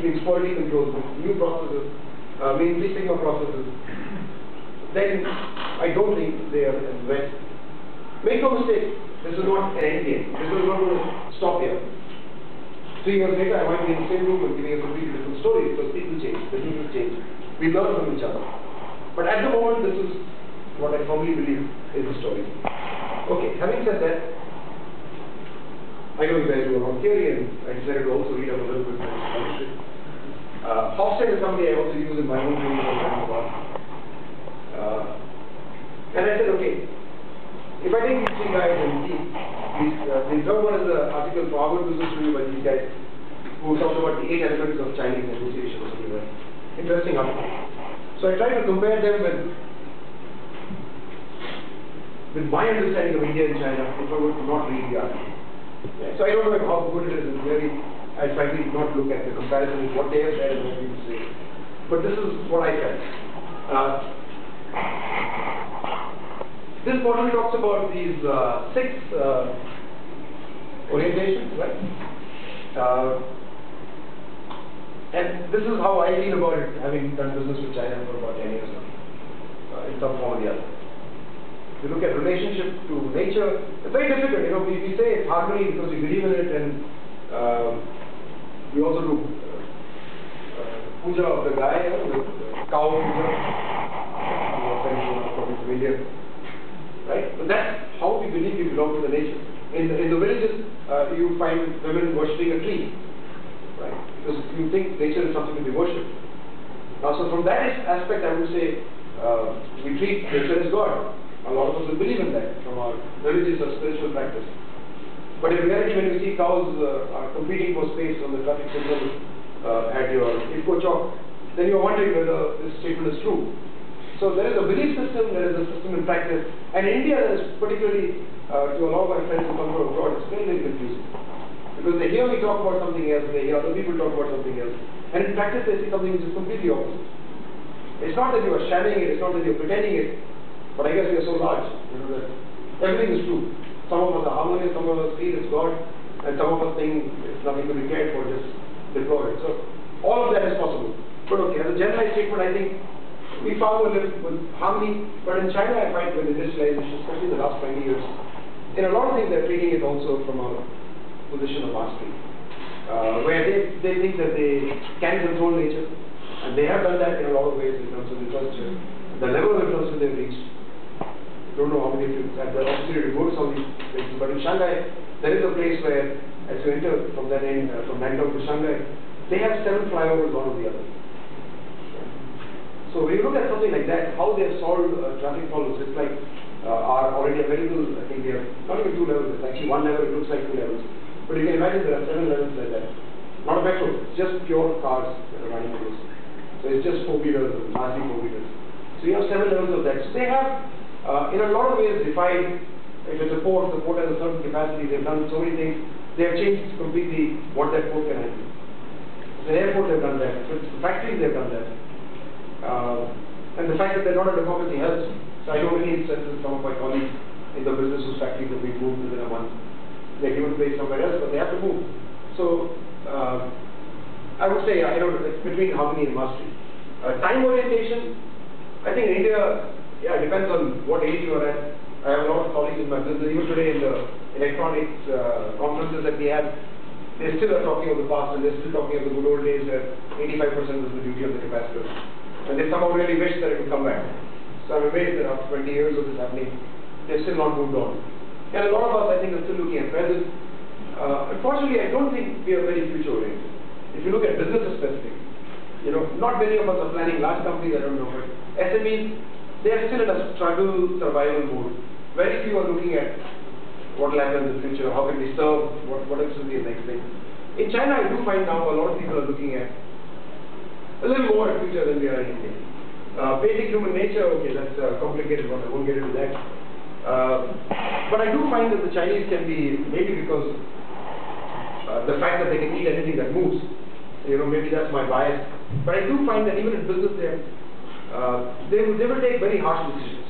means quality control, new processes, means Six Sigma processes, then I don't think they are as best. Make no mistake, this is not an end game. This is not going to stop here. 3 years later, I might be in the same room and giving a completely different story because people change, the people change. We learn from each other. But at the moment, this is what I firmly believe is the story. Okay, having said that, I know you guys do a lot of theory, and I decided to also read up a little bit more history. Hofstede is somebody I also use in my own training from time to time. And I said, okay, if I take these three guys and see, the third one is an article for Harvard Business Review by these guys who talked about the 8 elements of Chinese negotiation or something like that. Interesting article. So I tried to compare them with my understanding of India and China if I were to not read the article. Yeah, so I don't know how good it is. It's really, I frankly not look at the comparison with what they have said and what people say. But this is what I felt. This model talks about these 6 orientations, right? And this is how I feel about it, having done business with China for about 10 years now, in some form or the other. If you look at relationship to nature, it's very difficult. You know, we say it's harmony because we believe in it, and we also do puja of the guy, the cow puja, from India, right? But that's how we believe we belong to the nature. In the villages, you find women worshipping a tree, right? Because you think nature is something to be worshipped. Now, so from that aspect, I would say we treat nature as God. A lot of us will believe in that from our religious or spiritual practice. But in reality, when you see cows are competing for space on the traffic signal at your Ifco Chowk, then you're wondering whether this statement is true. So there is a belief system, there is a system in practice, and in India, that is particularly to a lot of my friends who come from abroad, it's very, very confusing. Because they hear me talk about something else, they hear other people talk about something else, and in practice they see something which is completely opposite. It's not that you are shamming it, it's not that you're pretending it, but I guess we are so large, you know, that everything is true. Some of us are harmonious, some of us feel it's God, and some of us think it's nothing to be cared for, just deploy it. So all of that is possible. But okay, as a generalized statement, I think we found a little with harmony, but in China I find with industrialization, especially in the last 20 years, in a lot of things they're treating it also from a position of mastery, where they think that they can control nature, and they have done that in a lot of ways in terms of infrastructure. The level of infrastructure they've reached, I don't know how many of you had the opportunity to go to some of these places, but in Shanghai, there is a place where, as you enter from that end, from Nantong to Shanghai, they have 7 flyovers, one of the other. So when you look at something like that, how they have solved traffic problems, it's like our already available, I think they have not even 2 levels, it's actually 1 level, it looks like 2 levels. But you can imagine there are 7 levels like that. Not a metro, it's just pure cars that are running through this. So it's just 4 meters, largely 4 meters. So you have 7 levels of that. So they have, in a lot of ways, defined, if it's a port, the port has a certain capacity, they've done so many things, they have changed completely what that port can handle. The airport, they've done that. So the factories, they've done that. And the fact that they're not a democracy helps. So I know many instances, some of my colleagues in the business whose factories have been moved within a month. They're given place somewhere else, but they have to move. So I would say, you know, it's between harmony and mastery. Time orientation, I think in India, yeah, it depends on what age you are at. I have a lot of colleagues in my business, even today in the electronics conferences that we have, they still are talking of the past, and they're still talking of the good old days where 85% was the duty of the capacitor. And they somehow really wish that it would come back. So I'm amazed that after 20 years of this happening, they've still not moved on. And a lot of us, I think, are still looking at present. Unfortunately, I don't think we are very future-oriented. If you look at businesses specific, you know, not many of us are planning large companies, I don't know, but SMEs, they are still in a struggle, survival mode. Very few are looking at what will happen in the future, how can we serve, what else will be the next thing. In China, I do find now a lot of people are looking at a little more at future than we are in India. Basic human nature, okay, that's a complicated one, I won't get into that. But I do find that the Chinese can be, maybe because the fact that they can eat anything that moves, you know, maybe that's my bias. But I do find that even in business they will take very harsh decisions.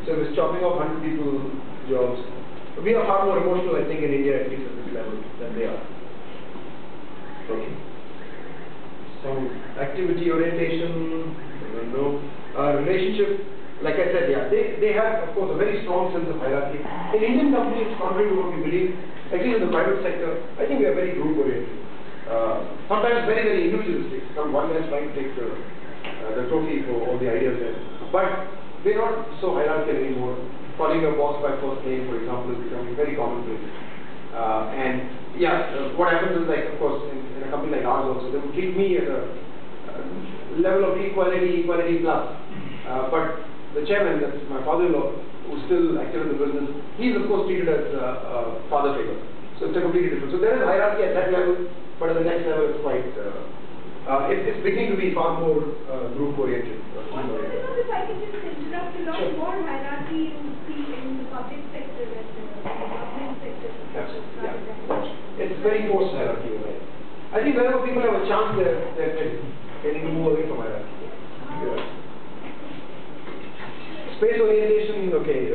So if it's chopping off 100 people's jobs, we are far more emotional, I think, in India, at least at this level, than they are. Okay. Some activity orientation, I don't know, relationship. Like I said, yeah, they have, of course, a very strong sense of hierarchy. In Indian companies, contrary to what we believe, at least in the private sector, I think we are very group oriented. Sometimes very, very individualistic. Some one guy is trying to take the trophy for all the ideas there. But we're not so hierarchical anymore. Calling your boss by first name, for example, is becoming very commonplace. And yeah, what happens is, like, of course, in a company like ours also, they would treat me at a level of equality plus. But the chairman, that's my father-in-law, who's still active in the business, he's of course treated as a father figure. So it's a completely different. So there is hierarchy at that level, but at the next level it's quite, it's beginning to be far more group-oriented. Also, because if I can just interrupt, a lot more hierarchy you see in the public sector than the government sector. Yeah. It's very forced hierarchy, right? I think whenever people have a chance, they're getting to move away from hierarchy. Yeah. Space orientation, okay,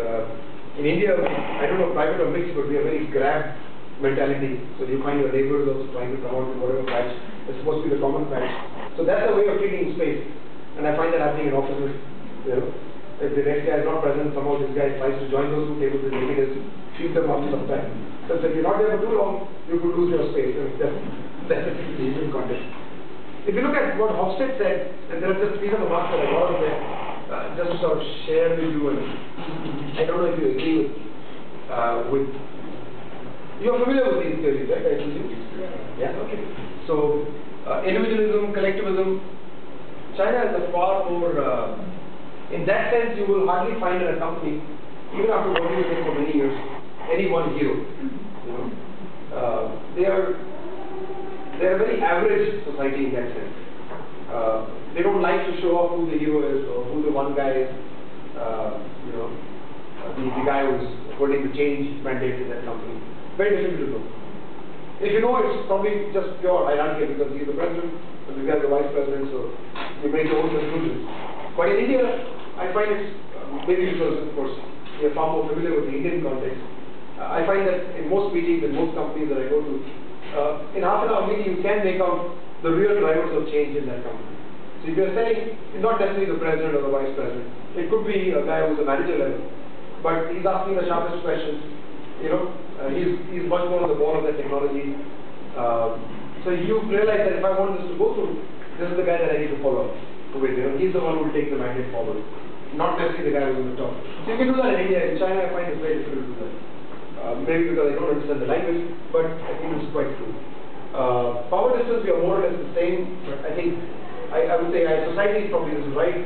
in India, I don't know, private or mixed, but we have very grab mentality. So you find your neighbors also trying to come out with whatever patch is supposed to be the common patch. So that's the way of treating space. And I find that happening in offices. You know, if the next guy is not present, somehow this guy tries to join those two tables and maybe just shoot them after some time. So if you're not there for too long, you could lose your space. That's the Indian context. If you look at what Hofstede said, and there are just three of the marks that I got out there, just to sort of share with you, and I don't know if you agree with you're familiar with these theories, right? I presume? Yeah. Okay. So, individualism, collectivism, China is a far more, in that sense, you will hardly find in a company, even after working with them for many years, any one hero. You know, they are a very average society in that sense. They don't like to show off who the hero is or who the one guy is, you know, the guy who's holding the change mandate in that company. Very difficult to know. If you know, it's probably just pure hierarchy because he's the president and the guy is the vice president, so you make your own conclusions. But in India, I find it's, maybe because, of course, we are far more familiar with the Indian context, I find that in most meetings, in most companies that I go to, in half an hour meeting, you can make out the real drivers of change in that company. So if you're saying, it's not necessarily the president or the vice president, it could be a guy who's a manager level, but he's asking the sharpest questions, you know, he's much more on the ball of the technology. So you realize that if I want this to go through, this is the guy that I need to follow with, you know, he's the one who will take the mandate forward, not necessarily the guy who's on the top. So you can do that in India. In China, I find it's very difficult to do that. Maybe because I don't understand the language, but I think it's quite true. Power distance, we are more or less the same, but I think, I would say society is probably this right.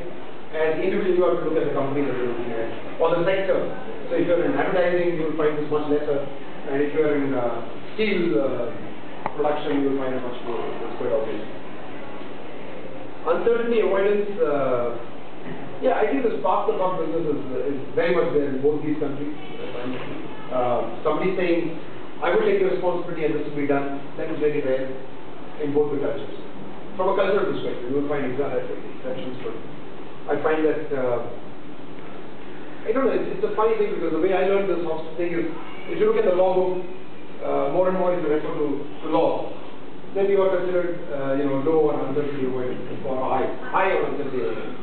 As individually, you have to look at the company that you're looking at, or the sector. So if you're in advertising, you will find this much lesser, and if you're in steel production, you will find it much more. It's quite obvious. Uncertainty avoidance, yeah, I think the spark of our business is very much there in both these countries. Somebody saying, I will take the responsibility and this will be done, that is very rare in both the cultures. From a cultural perspective, you will find exceptions, but I find that, I don't know, it's a funny thing because the way I learned this thing is, if you look at the law book, more and more if you refer to law, then you are considered, you know, low on uncertainty avoidance or high on uncertainty avoidance.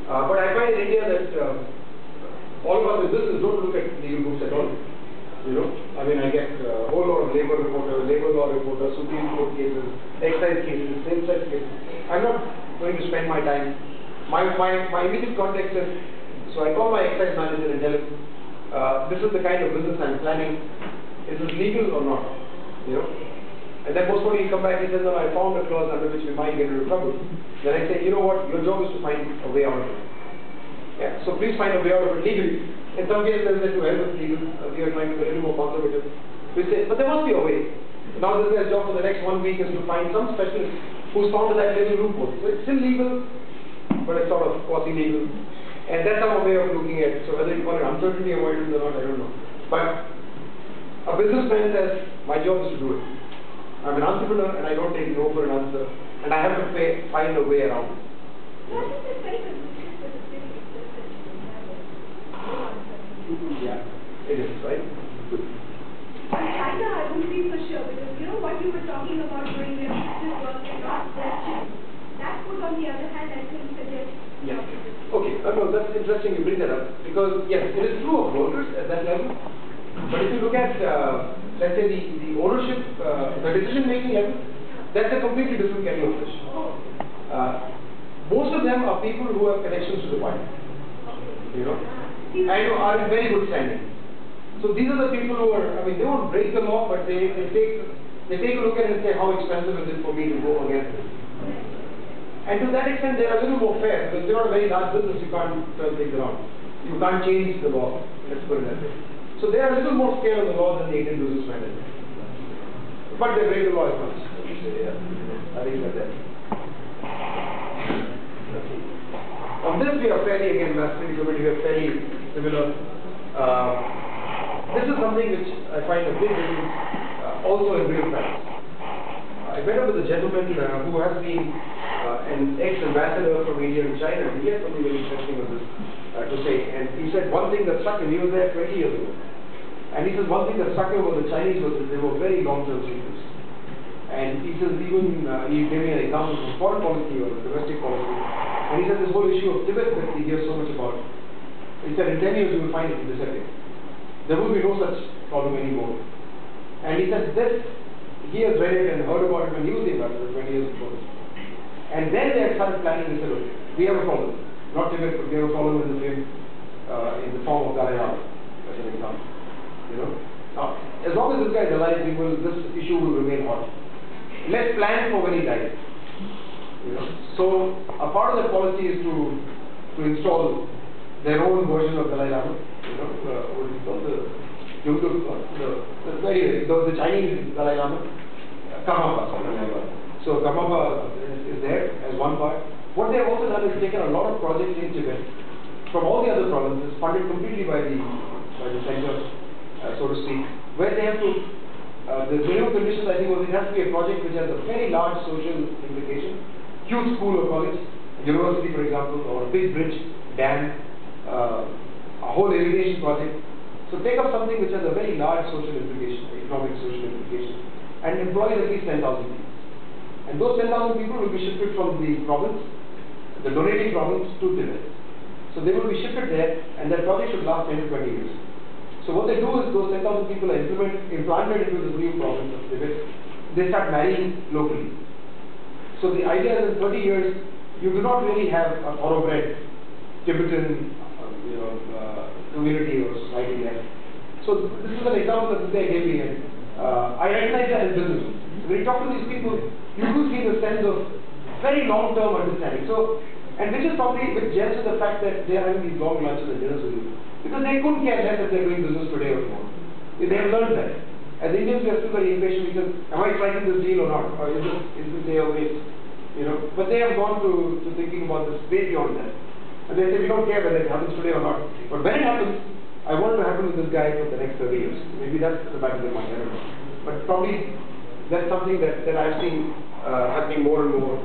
But I find in India that all of us in business don't look at legal books at all. You know, I mean, I get a whole lot of labor reporters, labor law reporters, Supreme Court cases, excise cases, sales tax cases. I'm not going to spend my time. My immediate context is, so I call my excise manager and tell him, this is the kind of business I'm planning. Is this legal or not? You know, and then most probably he come back and says, no, I found a clause under which we might get into trouble. Then I say, you know what, your job is to find a way out of it. Yeah, so please find a way out of it legally. In some cases, there is to help with legal. We are trying to be a little more conservative. We say, but there must be a way. Now this guy's job for the next 1 week is to find some specialist who's found that little loophole. So it's still legal, but it's sort of quasi-legal. And that's our way of looking at it. So whether you call it uncertainty avoidance or not, I don't know. But a businessman says, my job is to do it. I'm an entrepreneur and I don't take no for an answer. And I have to find a way around it. Yeah, it is, right? China, I wouldn't be for sure, because you know what you were talking about doing your business work and not question. No, that's interesting you bring that up, because yes, it is true of voters at that level, but if you look at, let's say the ownership, the decision-making level, that's a completely different kettle of fish. Most of them are people who have connections to the party, and are in very good standing. So these are the people who are, they won't break the law, but they take a look at it and say, how expensive is it for me to go against this? And to that extent, they are a little more fair, because they're not a very large business, you can't turn things around. You can't change the law, let's put it that way. So they are a little more scared of the law than the Indian businessmen are. But they break the law as much. I think that's it. On this we are fairly, again, Mastery Committee, we are fairly similar. This is something which I find a big difference also in real practice. I met up with a gentleman who has been an ex-ambassador from India in China, and he had something very interesting on this to say. And he said one thing that struck him, he was there 20 years ago. And he says one thing that struck him about the Chinese was that they were very long-term thinkers. And he says even, he gave me an example from foreign policy or domestic policy. And he said this whole issue of Tibet that he hears so much about, he said in 10 years you will find it will disappear. There will be no such problem anymore. And he said this, he has read it and heard about it when he was the ambassador 20 years before this. And then they had started planning, they said, okay, we have a problem. Not Tibet, but we have a problem in the form of Dalai Lama, as an example. Now, as long as this guy is alive, this issue will remain hot. Let's plan for when he dies. So, a part of the policy is to install their own version of Dalai Lama. What is it called? The Chinese Dalai Lama. Karmapa. So Karmapa is there as one part. What they have also done is taken a lot of projects in Tibet from all the other provinces, funded completely by the center, so to speak, where they have to, the minimum conditions I think was it has to be a project which has a very large social implication, huge school or college, university for example, or a big bridge, dam, a whole irrigation project. So take up something which has a very large social implication, economic social implication, and employs at least 10,000 people. And those 10,000 people will be shifted from the province, the donating province, to Tibet. So they will be shifted there, and that project should last 10 to 20 years. So what they do is those 10,000 people are implanted into this new province of Tibet. They start marrying locally. So the idea is in 30 years, you do not really have a thoroughbred Tibetan community or society there. So this is an example that this guy gave me, and I recognize that as business. When you talk to these people, you do see the sense of very long-term understanding. So, and which is probably which gels with the fact that they are having these long lunches and dinners with you, because they couldn't care less if they're doing business today or tomorrow. They have learned that. As Indians, we are still very impatient because am I striking this deal or not, or is this day a waste? But they have gone to thinking about this way beyond that. And they say we don't care whether it happens today or not. But when it happens, I want it to happen with this guy for the next 30 years. Maybe that's the back of their mind, I don't know. But probably that's something that I've seen happening more and more.